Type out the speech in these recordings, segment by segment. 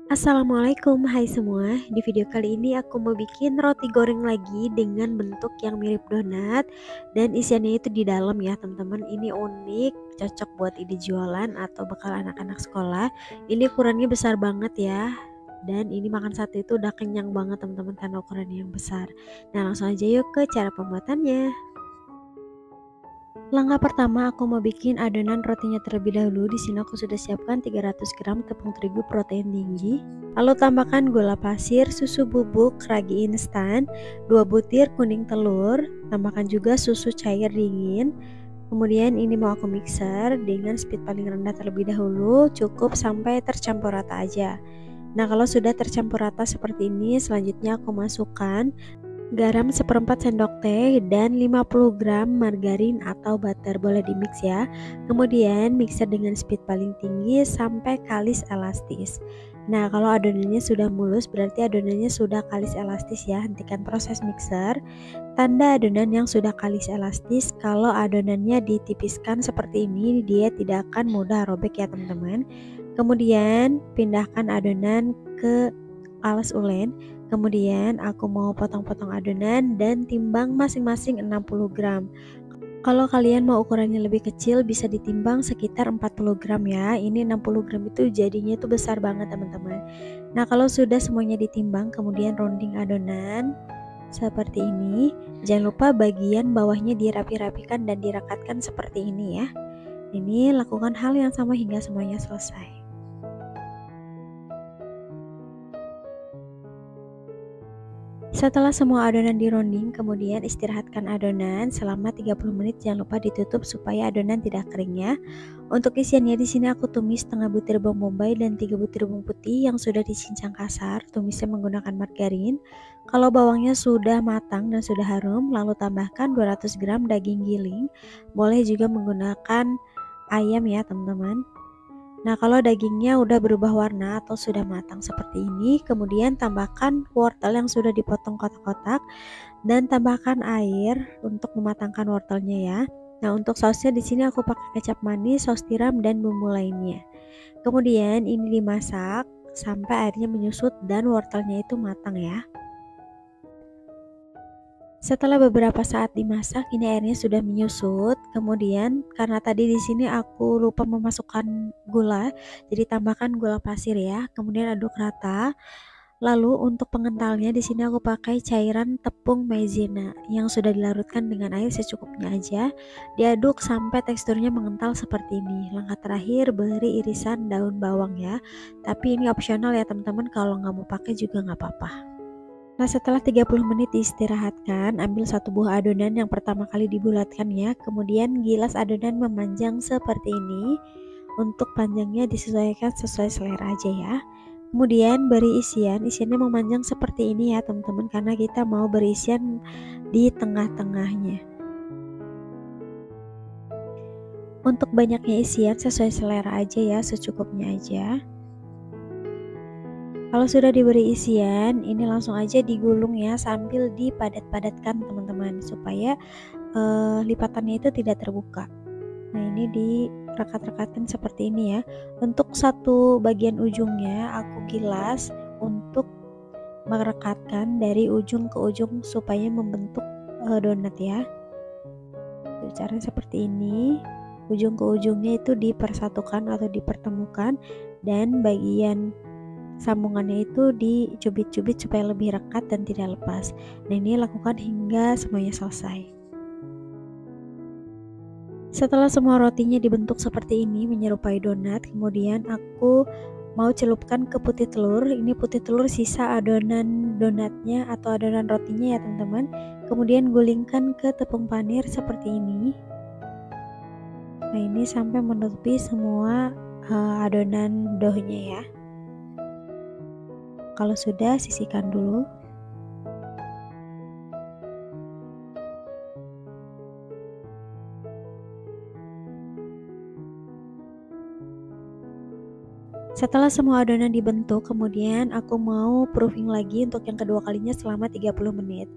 Assalamualaikum, hai semua. Di video kali ini aku mau bikin roti goreng lagi dengan bentuk yang mirip donat dan isiannya itu di dalam ya teman-teman. Ini unik, cocok buat ide jualan atau bekal anak-anak sekolah. Ini ukurannya besar banget ya. Dan ini makan satu itu udah kenyang banget teman-teman karena ukurannya yang besar. Nah, langsung aja yuk ke cara pembuatannya. Langkah pertama aku mau bikin adonan rotinya terlebih dahulu. Di sini aku sudah siapkan 300 gram tepung terigu protein tinggi. Lalu tambahkan gula pasir, susu bubuk, ragi instan, 2 butir kuning telur, tambahkan juga susu cair dingin. Kemudian ini mau aku mixer dengan speed paling rendah terlebih dahulu, cukup sampai tercampur rata aja. Nah, kalau sudah tercampur rata seperti ini, selanjutnya aku masukkan garam 1/4 sendok teh dan 50 gram margarin atau butter, boleh di mix ya. Kemudian mixer dengan speed paling tinggi sampai kalis elastis. Nah, kalau adonannya sudah mulus berarti adonannya sudah kalis elastis ya. Hentikan proses mixer. Tanda adonan yang sudah kalis elastis, kalau adonannya ditipiskan seperti ini dia tidak akan mudah robek ya teman-teman. Kemudian pindahkan adonan ke alas ulen. Kemudian aku mau potong-potong adonan dan timbang masing-masing 60 gram. Kalau kalian mau ukurannya lebih kecil bisa ditimbang sekitar 40 gram ya. Ini 60 gram itu jadinya itu besar banget teman-teman. Nah, kalau sudah semuanya ditimbang kemudian rounding adonan seperti ini. Jangan lupa bagian bawahnya dirapi-rapikan dan direkatkan seperti ini ya. Ini lakukan hal yang sama hingga semuanya selesai. Setelah semua adonan dironding, kemudian istirahatkan adonan selama 30 menit. Jangan lupa ditutup supaya adonan tidak kering ya. Untuk isiannya di sini aku tumis setengah butir bawang bombay dan 3 butir bawang putih yang sudah dicincang kasar. Tumisnya menggunakan margarin. Kalau bawangnya sudah matang dan sudah harum, lalu tambahkan 200 gram daging giling. Boleh juga menggunakan ayam ya teman-teman. Nah, kalau dagingnya udah berubah warna atau sudah matang seperti ini, kemudian tambahkan wortel yang sudah dipotong kotak-kotak dan tambahkan air untuk mematangkan wortelnya ya. Nah, untuk sausnya di sini aku pakai kecap manis, saus tiram dan bumbu lainnya. Kemudian ini dimasak sampai airnya menyusut dan wortelnya itu matang ya. Setelah beberapa saat dimasak, ini airnya sudah menyusut. Kemudian karena tadi di sini aku lupa memasukkan gula, jadi tambahkan gula pasir ya. Kemudian aduk rata. Lalu untuk pengentalnya di sini aku pakai cairan tepung maizena yang sudah dilarutkan dengan air secukupnya aja. Diaduk sampai teksturnya mengental seperti ini. Langkah terakhir beri irisan daun bawang ya. Tapi ini opsional ya teman-teman, kalau nggak mau pakai juga nggak apa-apa. Nah, setelah 30 menit diistirahatkan, ambil satu buah adonan yang pertama kali dibulatkan ya. Kemudian gilas adonan memanjang seperti ini. Untuk panjangnya disesuaikan sesuai selera aja ya. Kemudian beri isiannya memanjang seperti ini ya teman-teman, karena kita mau beri isian di tengah-tengahnya. Untuk banyaknya isian sesuai selera aja ya, secukupnya aja. Kalau sudah diberi isian, ini langsung aja digulung ya sambil dipadat-padatkan teman-teman supaya lipatannya itu tidak terbuka. Nah, ini direkat-rekatkan seperti ini ya. Untuk satu bagian ujungnya aku gilas untuk merekatkan dari ujung ke ujung supaya membentuk donat ya. Caranya seperti ini. Ujung ke ujungnya itu dipersatukan atau dipertemukan dan bagian sambungannya itu dicubit-cubit supaya lebih rekat dan tidak lepas. Nah, ini lakukan hingga semuanya selesai. Setelah semua rotinya dibentuk seperti ini menyerupai donat, kemudian aku mau celupkan ke putih telur. Ini putih telur sisa adonan donatnya atau adonan rotinya ya teman-teman. Kemudian gulingkan ke tepung panir seperti ini. Nah, ini sampai menutupi semua adonan doughnya ya. Kalau sudah, sisihkan dulu. Setelah semua adonan dibentuk, kemudian aku mau proofing lagi untuk yang kedua kalinya selama 30 menit.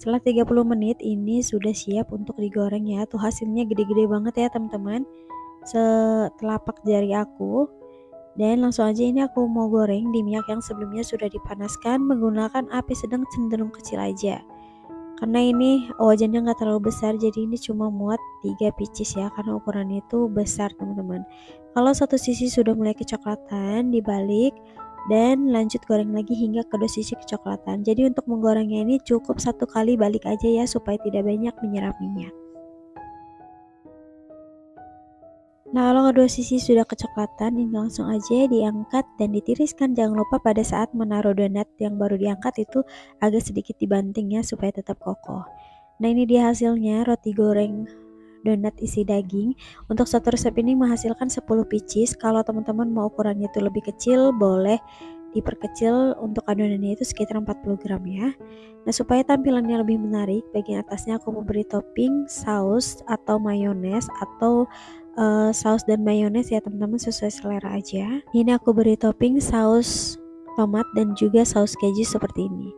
Setelah 30 menit ini sudah siap untuk digoreng ya. Tuh hasilnya gede-gede banget ya teman-teman. Setelapak jari aku. Dan langsung aja ini aku mau goreng di minyak yang sebelumnya sudah dipanaskan menggunakan api sedang cenderung kecil aja. Karena ini wajannya nggak terlalu besar, jadi ini cuma muat 3 pieces ya, karena ukurannya itu besar teman-teman. Kalau satu sisi sudah mulai kecoklatan, dibalik dan lanjut goreng lagi hingga kedua sisi kecoklatan. Jadi untuk menggorengnya ini cukup satu kali balik aja ya, supaya tidak banyak menyerap minyak. Nah, kalau kedua sisi sudah kecoklatan, ini langsung aja diangkat dan ditiriskan. Jangan lupa pada saat menaruh donat yang baru diangkat itu agak sedikit dibanting ya, supaya tetap kokoh. Nah, ini dia hasilnya, roti goreng donat isi daging. Untuk satu resep ini menghasilkan 10 pieces. Kalau teman-teman mau ukurannya itu lebih kecil, boleh diperkecil untuk adonannya itu sekitar 40 gram ya. Nah, supaya tampilannya lebih menarik, bagian atasnya aku memberi topping saus atau mayones atau saus dan mayones ya teman-teman, sesuai selera aja. Ini aku beri topping saus tomat dan juga saus keju seperti ini.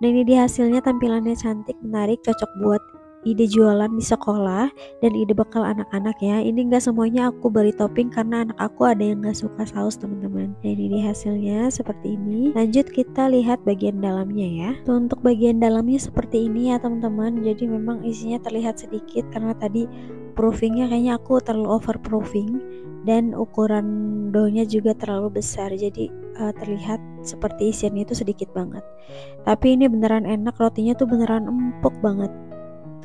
Nah, ini dia hasilnya, tampilannya cantik, menarik, cocok buat ide jualan di sekolah dan ide bekal anak-anak ya. Ini enggak semuanya aku beri topping karena anak aku ada yang nggak suka saus teman-teman. Nah, ini dia hasilnya seperti ini. Lanjut kita lihat bagian dalamnya ya. Tuh, untuk bagian dalamnya seperti ini ya teman-teman. Jadi memang isinya terlihat sedikit karena tadi proofingnya kayaknya aku terlalu over proofing dan ukuran doughnya juga terlalu besar, jadi terlihat seperti isiannya itu sedikit banget. Tapi ini beneran enak, rotinya tuh beneran empuk banget.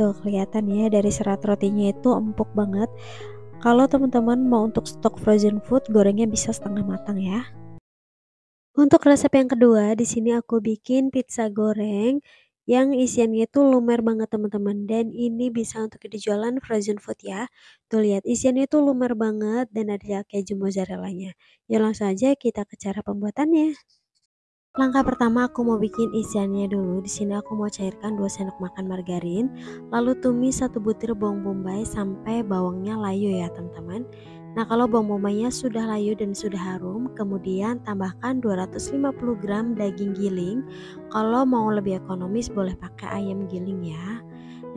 Tuh kelihatan ya, dari serat rotinya itu empuk banget. Kalau teman-teman mau untuk stok frozen food, gorengnya bisa setengah matang ya. Untuk resep yang kedua, di sini aku bikin pizza goreng yang isiannya itu lumer banget teman-teman, dan ini bisa untuk dijualan frozen food ya. Tuh lihat, isiannya itu lumer banget dan ada keju mozzarella-nya. Ya langsung aja kita ke cara pembuatannya. Langkah pertama aku mau bikin isiannya dulu. Di sini aku mau cairkan 2 sendok makan margarin, lalu tumis 1 butir bawang bombay sampai bawangnya layu ya teman-teman. Nah, kalau bawang bombaynya sudah layu dan sudah harum, kemudian tambahkan 250 gram daging giling. Kalau mau lebih ekonomis boleh pakai ayam giling ya.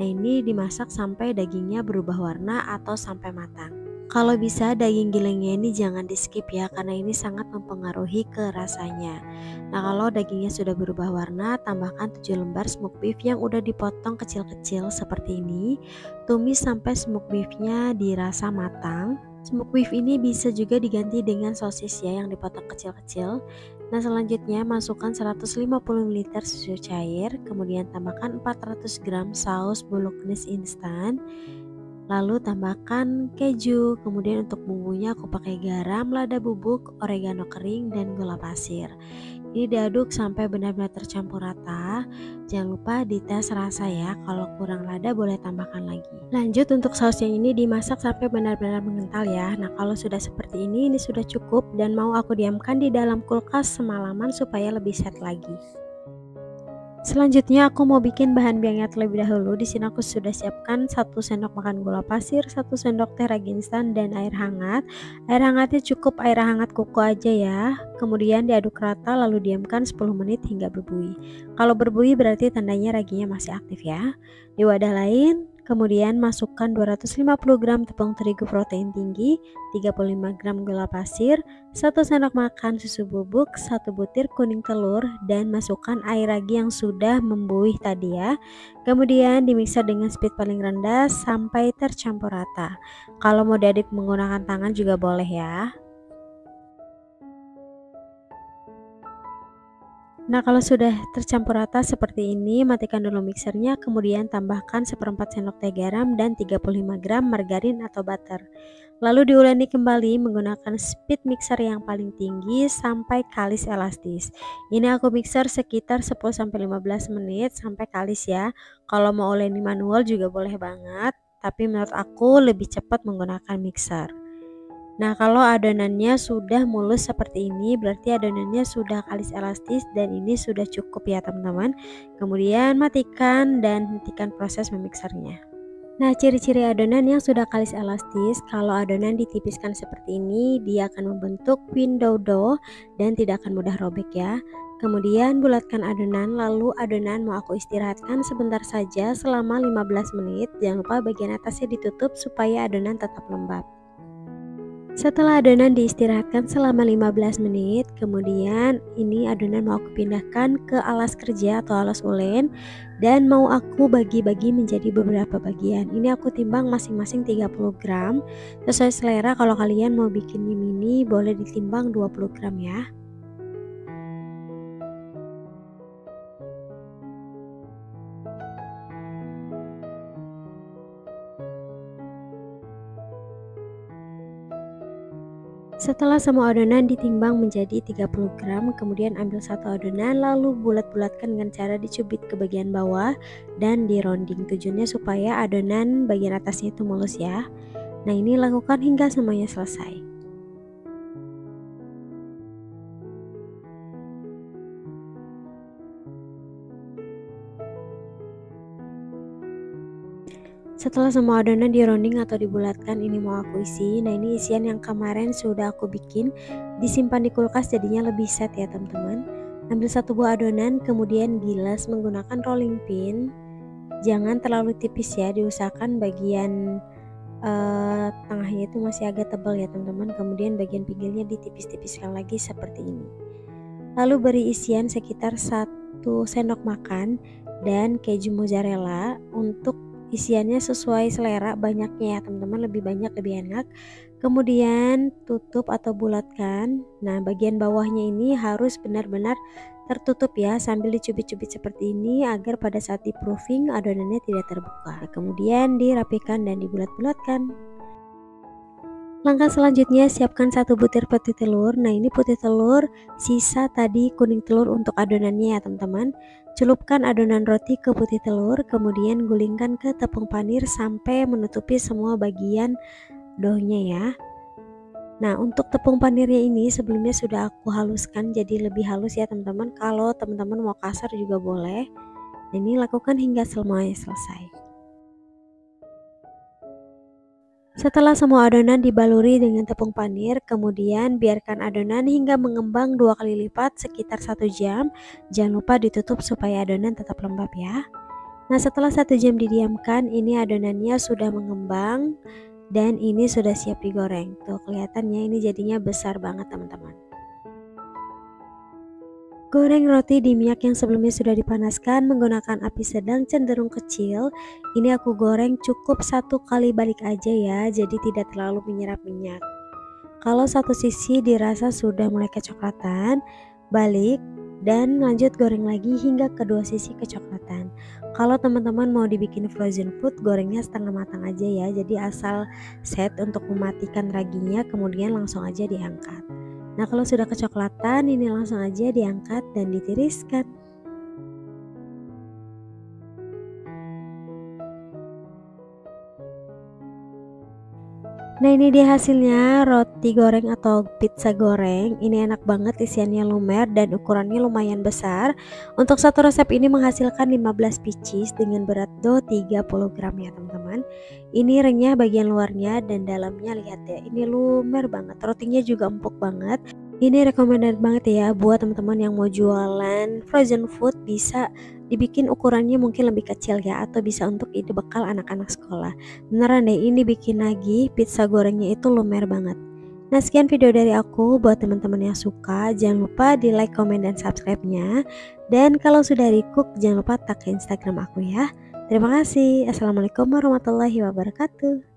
Nah, ini dimasak sampai dagingnya berubah warna atau sampai matang. Kalau bisa daging gilingnya ini jangan di skip ya, karena ini sangat mempengaruhi ke rasanya. Nah, kalau dagingnya sudah berubah warna, tambahkan 7 lembar smoked beef yang udah dipotong kecil-kecil seperti ini. Tumis sampai smoked beefnya dirasa matang. Smoked beef ini bisa juga diganti dengan sosis ya yang dipotong kecil-kecil. Nah, selanjutnya masukkan 150 ml susu cair, kemudian tambahkan 400 gram saus bolognese instan. Lalu tambahkan keju, kemudian untuk bumbunya aku pakai garam, lada bubuk, oregano kering, dan gula pasir. Ini diaduk sampai benar-benar tercampur rata. Jangan lupa dites rasa ya, kalau kurang lada boleh tambahkan lagi. Lanjut untuk sausnya ini dimasak sampai benar-benar mengental ya. Nah, kalau sudah seperti ini sudah cukup dan mau aku diamkan di dalam kulkas semalaman supaya lebih set lagi. Selanjutnya aku mau bikin bahan biangnya terlebih dahulu. Di sini aku sudah siapkan 1 sendok makan gula pasir, 1 sendok teh ragi instan, dan air hangat. Air hangatnya cukup air hangat kuku aja ya. Kemudian diaduk rata lalu diamkan 10 menit hingga berbuih. Kalau berbuih berarti tandanya raginya masih aktif ya. Di wadah lain, kemudian masukkan 250 gram tepung terigu protein tinggi, 35 gram gula pasir, 1 sendok makan susu bubuk, 1 butir kuning telur, dan masukkan air ragi yang sudah membuih tadi ya. Kemudian dimixer dengan speed paling rendah sampai tercampur rata. Kalau mau diaduk menggunakan tangan juga boleh ya. Nah, kalau sudah tercampur rata seperti ini, matikan dulu mixernya, kemudian tambahkan 1/4 sendok teh garam dan 35 gram margarin atau butter. Lalu diuleni kembali menggunakan speed mixer yang paling tinggi sampai kalis elastis. Ini aku mixer sekitar 10-15 menit sampai kalis ya. Kalau mau uleni manual juga boleh banget, tapi menurut aku lebih cepat menggunakan mixer. Nah, kalau adonannya sudah mulus seperti ini, berarti adonannya sudah kalis elastis dan ini sudah cukup ya teman-teman. Kemudian matikan dan hentikan proses memixernya. Nah, ciri-ciri adonan yang sudah kalis elastis, kalau adonan ditipiskan seperti ini, dia akan membentuk window dough dan tidak akan mudah robek ya. Kemudian bulatkan adonan, lalu adonan mau aku istirahatkan sebentar saja selama 15 menit. Jangan lupa bagian atasnya ditutup supaya adonan tetap lembab. Setelah adonan diistirahatkan selama 15 menit, kemudian ini adonan mau aku pindahkan ke alas kerja atau alas ulen dan mau aku bagi-bagi menjadi beberapa bagian. Ini aku timbang masing-masing 30 gram. Sesuai selera, kalau kalian mau bikin mini boleh ditimbang 20 gram ya. Setelah semua adonan ditimbang menjadi 30 gram, kemudian ambil satu adonan lalu bulat-bulatkan dengan cara dicubit ke bagian bawah dan dironding. Tujuannya supaya adonan bagian atasnya itu mulus ya. Nah, ini lakukan hingga semuanya selesai. Setelah semua adonan dironding atau dibulatkan, ini mau aku isi. Nah, ini isian yang kemarin sudah aku bikin, disimpan di kulkas jadinya lebih set ya teman-teman. Ambil satu buah adonan, kemudian gilas menggunakan rolling pin. Jangan terlalu tipis ya, diusahakan bagian tengahnya itu masih agak tebal ya teman-teman. Kemudian bagian pinggirnya ditipis-tipiskan lagi seperti ini. Lalu beri isian sekitar 1 sendok makan dan keju mozzarella. Untuk isiannya sesuai selera banyaknya ya teman-teman, lebih banyak lebih enak. Kemudian tutup atau bulatkan. Nah, bagian bawahnya ini harus benar-benar tertutup ya, sambil dicubit-cubit seperti ini agar pada saat di proofing adonannya tidak terbuka. Kemudian dirapikan dan dibulat-bulatkan. Langkah selanjutnya, siapkan 1 butir putih telur. Nah, ini putih telur, sisa tadi kuning telur untuk adonannya ya teman-teman. Celupkan adonan roti ke putih telur, kemudian gulingkan ke tepung panir sampai menutupi semua bagian doughnya ya. Nah, untuk tepung panirnya ini sebelumnya sudah aku haluskan jadi lebih halus ya teman-teman. Kalau teman-teman mau kasar juga boleh. Nah, ini lakukan hingga semuanya selesai. Setelah semua adonan dibaluri dengan tepung panir, kemudian biarkan adonan hingga mengembang 2 kali lipat sekitar 1 jam. Jangan lupa ditutup supaya adonan tetap lembab ya. Nah, setelah 1 jam didiamkan, ini adonannya sudah mengembang dan ini sudah siap digoreng. Tuh kelihatannya ini jadinya besar banget teman-teman. Goreng roti di minyak yang sebelumnya sudah dipanaskan menggunakan api sedang cenderung kecil. Ini aku goreng cukup 1 kali balik aja ya, jadi tidak terlalu menyerap minyak. Kalau satu sisi dirasa sudah mulai kecoklatan, balik dan lanjut goreng lagi hingga kedua sisi kecoklatan. Kalau teman-teman mau dibikin frozen food, gorengnya setengah matang aja ya, jadi asal set untuk mematikan raginya kemudian langsung aja diangkat. Nah, kalau sudah kecoklatan, ini langsung aja diangkat dan ditiriskan. Nah, ini dia hasilnya, roti goreng atau pizza goreng. Ini enak banget, isiannya lumer dan ukurannya lumayan besar. Untuk satu resep ini menghasilkan 15 pieces dengan berat dough 30 gram ya teman-teman. Ini renyah bagian luarnya dan dalamnya, lihat ya, ini lumer banget. Rotinya juga empuk banget. Ini recommended banget ya buat teman-teman yang mau jualan frozen food, bisa dibikin ukurannya mungkin lebih kecil ya, atau bisa untuk ide bekal anak-anak sekolah. Beneran deh, ini bikin lagi pizza gorengnya itu lumer banget. Nah, sekian video dari aku. Buat teman-teman yang suka, jangan lupa di like, comment, dan subscribe-nya. Dan kalau sudah recook, jangan lupa tag ke Instagram aku ya. Terima kasih. Assalamualaikum warahmatullahi wabarakatuh.